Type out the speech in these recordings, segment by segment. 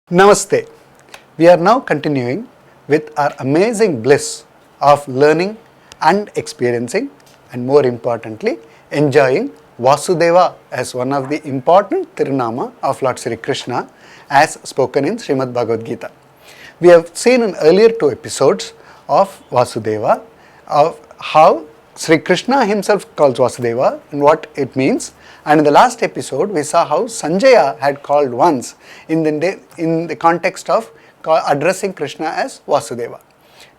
Namaste. We are now continuing with our amazing bliss of learning and experiencing, and more importantly, enjoying Vasudeva as one of the important Tirunama of Lord Sri Krishna as spoken in Srimad Bhagavad Geetha. We have seen in earlier two episodes of Vasudeva of how Sri Krishna himself calls Vasudeva and what it means. And in the last episode, we saw how Sanjaya had called once in the context of addressing Krishna as Vasudeva.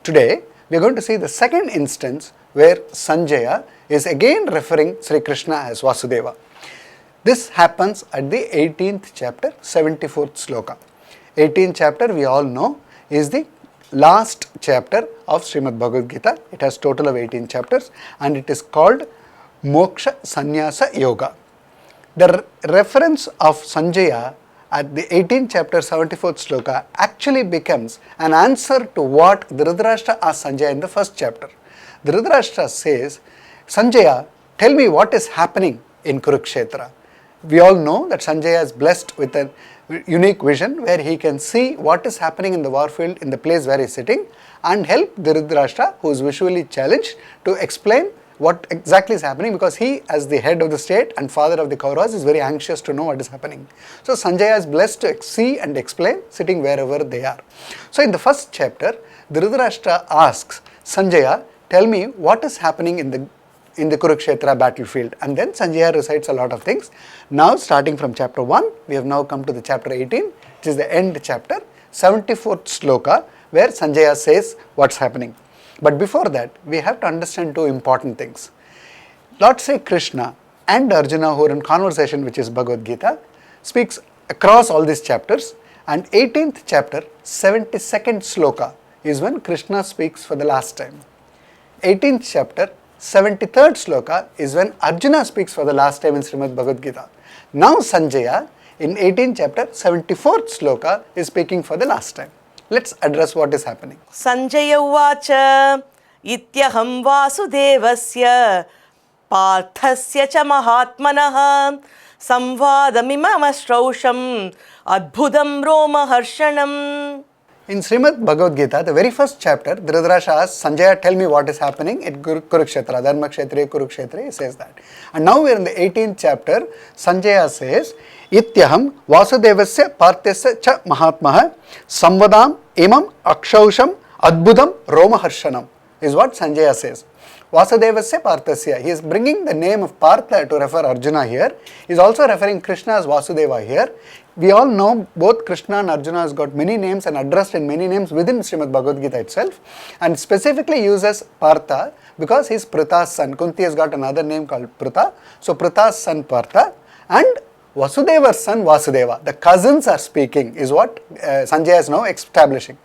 Today, we are going to see the second instance where Sanjaya is again referring Sri Krishna as Vasudeva. This happens at the 18th chapter, 74th sloka. 18th chapter, we all know, is the last chapter of Srimad Bhagavad Geetha. It has total of 18 chapters and it is called Moksha Sannyasa Yoga. The reference of Sanjaya at the 18th chapter 74th sloka actually becomes an answer to what Dhritarashtra asked Sanjaya in the first chapter. Dhritarashtra says, Sanjaya, tell me what is happening in Kurukshetra. We all know that Sanjaya is blessed with a unique vision where he can see what is happening in the warfield in the place where he is sitting and help Dhritarashtra, who is visually challenged, to explain what exactly is happening, because he, as the head of the state and father of the Kauravas, is very anxious to know what is happening. So Sanjaya is blessed to see and explain sitting wherever they are. So in the first chapter, Dhritarashtra asks Sanjaya, tell me what is happening in the Kurukshetra battlefield, and then Sanjaya recites a lot of things. Now starting from chapter 1, we have now come to the chapter 18, which is the end chapter, 74th sloka, where Sanjaya says what's happening. But before that, we have to understand two important things. Lord Sri Krishna and Arjuna, who are in conversation, which is Bhagavad Gita, speaks across all these chapters, and 18th chapter, 72nd sloka is when Krishna speaks for the last time. 18th chapter, 73rd sloka is when Arjuna speaks for the last time in Srimad Bhagavad Gita. Now Sanjaya in 18th chapter, 74th sloka is speaking for the last time. Let's address what is happening. Sanjaya uvacha ityaham vasudevasya parthasya cha mahatmanah samvadamimamashtrausham adbhudam romaharshanam. In Srimad Bhagavad Gita, the very first chapter, Dhritarashtra asks Sanjaya, tell me what is happening at Kurukshetra, Dharma Kshetriya Kurukshetra, he says that. And now we are in the 18th chapter, Sanjaya says, Ityaham Vasudevasya Parthasya cha Mahatmaha Samvadam Imam Akshausham Adbhudam Romaharshanam is what Sanjaya says. Vasudevasya Parthasya, he is bringing the name of Partha to refer Arjuna here. He is also referring Krishna as Vasudeva here. We all know both Krishna and Arjuna has got many names and addressed in many names within Srimad Bhagavad Gita itself, and specifically uses Partha because he is Pritha's son. Kunti has got another name called Pritha. So Pritha's son Partha and Vasudeva's son Vasudeva. The cousins are speaking is what Sanjaya is now establishing.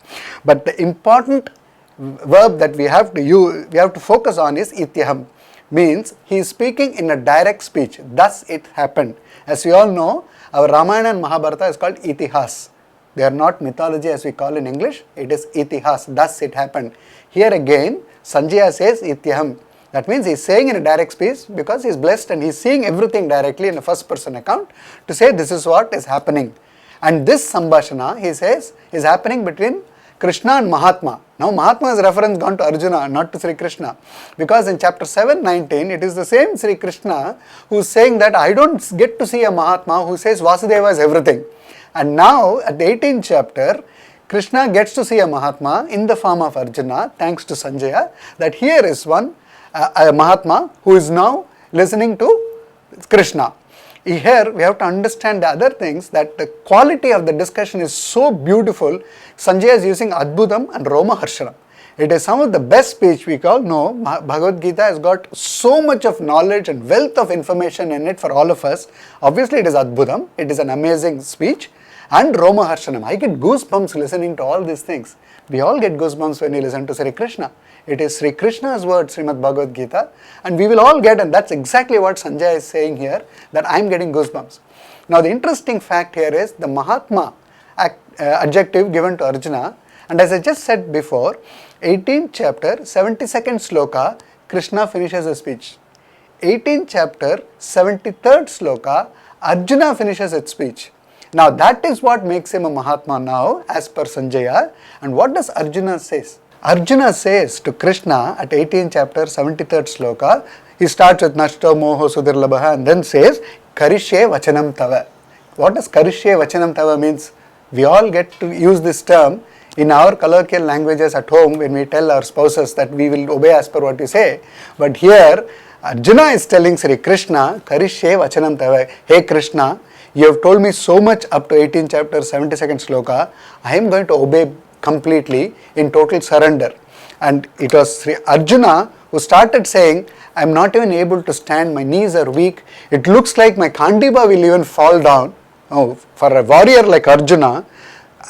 But the important verb that we have to focus on is ityaham, means he is speaking in a direct speech. Thus it happened. As we all know, our Ramayana and Mahabharata is called itihas. They are not mythology as we call in English. It is itihas. Thus it happened. Here again, Sanjaya says ityaham. That means he is saying in a direct speech because he is blessed and he is seeing everything directly in a first person account to say this is what is happening. And this Sambhashana, he says, is happening between Krishna and Mahatma. Now Mahatma's reference gone to Arjuna, not to Sri Krishna. Because in chapter 7:19, it is the same Sri Krishna who is saying that I don't get to see a Mahatma who says Vasudeva is everything. And now at the 18th chapter, Krishna gets to see a Mahatma in the form of Arjuna, thanks to Sanjaya, that here is one, a Mahatma who is now listening to Krishna. Here we have to understand the other things, that the quality of the discussion is so beautiful. Sanjaya is using Adbhudam and Romaharshanam. It is some of the best speech we call. No, Bhagavad Gita has got so much of knowledge and wealth of information in it for all of us. Obviously it is Adbhudam, it is an amazing speech, and Romaharshanam. I get goosebumps listening to all these things. We all get goosebumps when we listen to Sri Krishna. It is Sri Krishna's word, Srimad Bhagavad Gita, and we will all get, and that's exactly what Sanjaya is saying here, that I am getting goosebumps. Now the interesting fact here is the Mahatma adjective given to Arjuna, and as I just said before, 18th chapter, 72nd sloka, Krishna finishes his speech. 18th chapter, 73rd sloka, Arjuna finishes its speech. Now that is what makes him a Mahatma now as per Sanjaya. And what does Arjuna says? Arjuna says to Krishna at 18th chapter 73rd sloka, he starts with Nashto Moho Sudirlabha and then says Karishye Vachanam Tava. What does Karishye Vachanam Tava means? We all get to use this term in our colloquial languages at home when we tell our spouses that we will obey as per what you say. But here Arjuna is telling Sri Krishna, Karishye Vachanam Tava. Hey Krishna, you have told me so much up to 18th chapter 72nd sloka. I am going to obey completely in total surrender. And it was Sri Arjuna who started saying, I am not even able to stand, my knees are weak, it looks like my Kandiba will even fall down. Oh, for a warrior like Arjuna,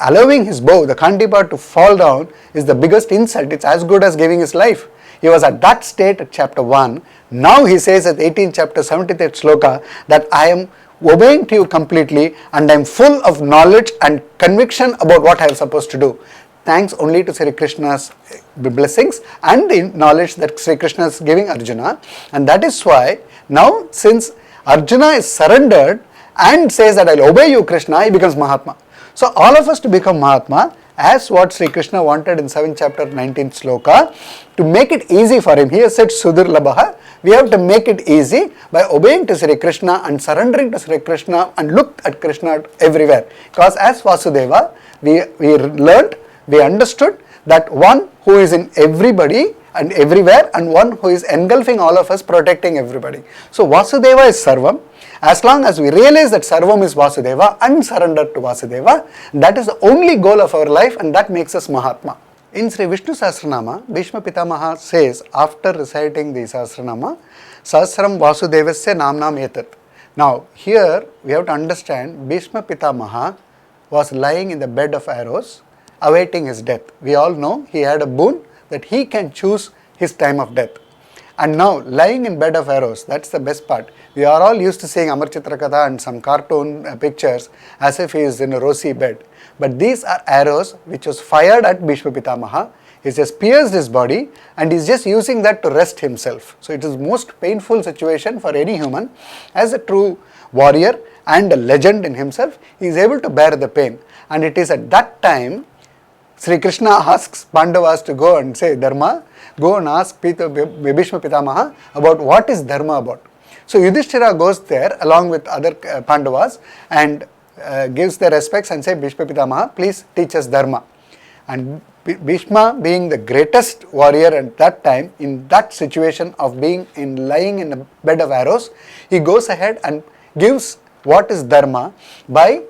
allowing his bow, the Kandiba, to fall down is the biggest insult. It's as good as giving his life. He was at that state at chapter 1. Now he says at 18th chapter 73rd sloka that I am obeying to you completely and I am full of knowledge and conviction about what I am supposed to do. Thanks only to Sri Krishna's blessings and the knowledge that Sri Krishna is giving Arjuna. And that is why now, since Arjuna is surrendered and says that I will obey you Krishna, he becomes Mahatma. So all of us to become Mahatma, as what Sri Krishna wanted in 7th chapter 19th sloka, to make it easy for him. He has said Sudirlabha. We have to make it easy by obeying to Sri Krishna and surrendering to Sri Krishna and look at Krishna everywhere. Because as Vasudeva, we learned, we understood that one who is in everybody and everywhere and one who is engulfing all of us, protecting everybody. So Vasudeva is Sarvam. As long as we realize that Sarvam is Vasudeva and surrender to Vasudeva, that is the only goal of our life and that makes us Mahatma. In Sri Vishnu Sahasranama, Bhishma Pitamaha says after reciting the Sahasranama, Sahasram Vasudevasya Namnam Etat. Now here we have to understand Bhishma Pitamaha was lying in the bed of arrows awaiting his death. We all know he had a boon that he can choose his time of death. And now lying in bed of arrows, that's the best part. We are all used to seeing Amar Chitra Katha and some cartoon pictures as if he is in a rosy bed. But these are arrows which was fired at Bhishma Pitamaha. He just pierced his body and he is just using that to rest himself. So it is most painful situation for any human. As a true warrior and a legend in himself, he is able to bear the pain. And it is at that time Sri Krishna asks Pandavas to go and say Dharma, go and ask Bhishma Pitamaha about what is Dharma about. So Yudhishthira goes there along with other Pandavas and gives their respects and say Bhishma Pitamaha, please teach us Dharma. And Bhishma, being the greatest warrior at that time, in that situation of being lying in a bed of arrows, he goes ahead and gives what is Dharma by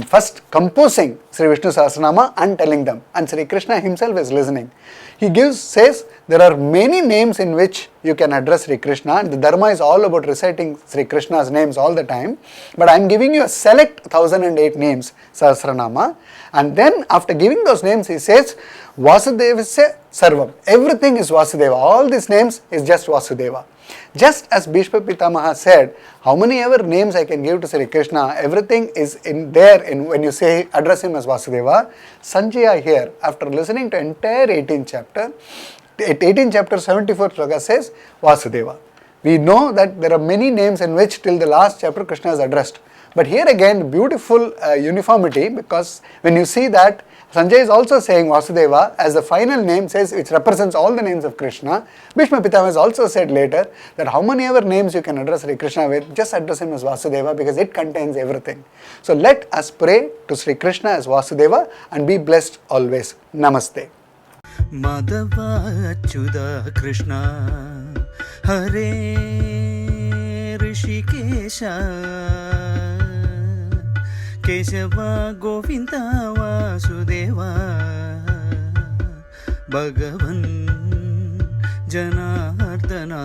first composing Sri Vishnu Sahasranama and telling them, and Sri Krishna himself is listening. He says there are many names in which you can address Sri Krishna, and the Dharma is all about reciting Sri Krishna's names all the time, but I am giving you a select 1008 names Sahasranama, and then after giving those names he says Vasudevasya Sarvam, everything is Vasudeva, all these names is just Vasudeva. Just as Bhishma Pitamaha said, how many ever names I can give to Sri Krishna, everything is in there when you say address him as Vasudeva. Sanjaya here, after listening to entire 18th chapter, 18th chapter 74th sloka says Vasudeva. We know that there are many names in which till the last chapter Krishna is addressed. But here again beautiful uniformity, because when you see that Sanjay is also saying Vasudeva as the final name says, which represents all the names of Krishna. Bhishma Pitamaha has also said later that how many ever names you can address Sri Krishna with, just address him as Vasudeva because it contains everything. So let us pray to Sri Krishna as Vasudeva and be blessed always. Namaste. Madhava Achyuta Krishna Hare Rishikesha Keshava Govinda Vasudeva Bhagavan Janardana